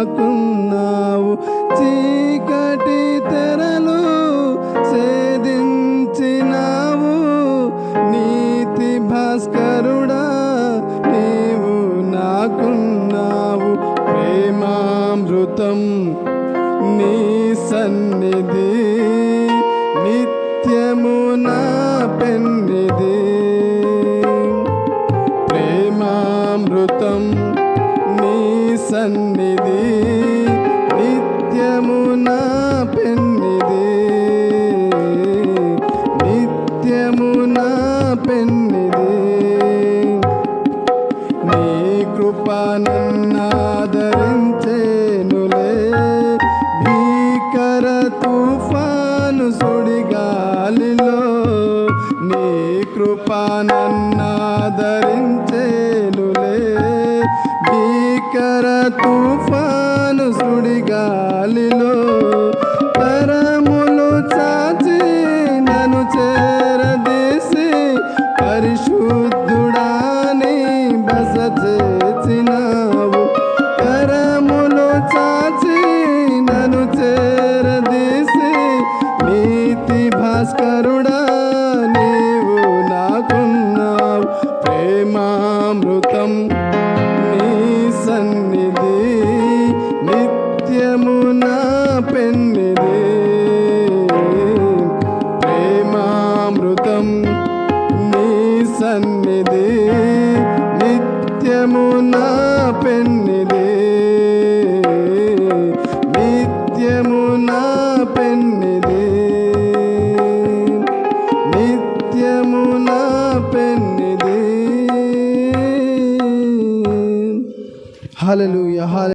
నాకున్నావు. చీకటి తెరలు ఛేదించినావు. నీతి భాస్కరుడా నీవు నాకున్నావు. ప్రేమామృతం నీ సన్నిధి నిత్యము నా పెన్నిధి. ప్రేమామృతం నీ సన్నిధి నిత్యము నా పెన్నిధి. నిత్యము నా పెన్నిధి. నీ కృప నన్నాదరించేనులే. భీకర తుఫాను సుడిగాలిలో నీ కృప నన్నాదరించేనులే. భీకర తుఫాను సుడిగాలిలో కరములు చాచి నన్ను చేరదీసి పరిశుద్ధుడాని బస చేసినావు. కరములు చాచి నన్ను చేరదీసి నీతి భాస్కరుడా నీవు నాకున్నావు. ప్రేమామృతం నీ సన్నిధి నిత్యము నా పెన్నిధి. ప్రేమామృతం నీ సన్నిధి నిత్యము నా పెన్నిధి. నిత్యము నా పెన్నిధి. నిత్యము నా పెన్నిధి. హల్లెలూయా.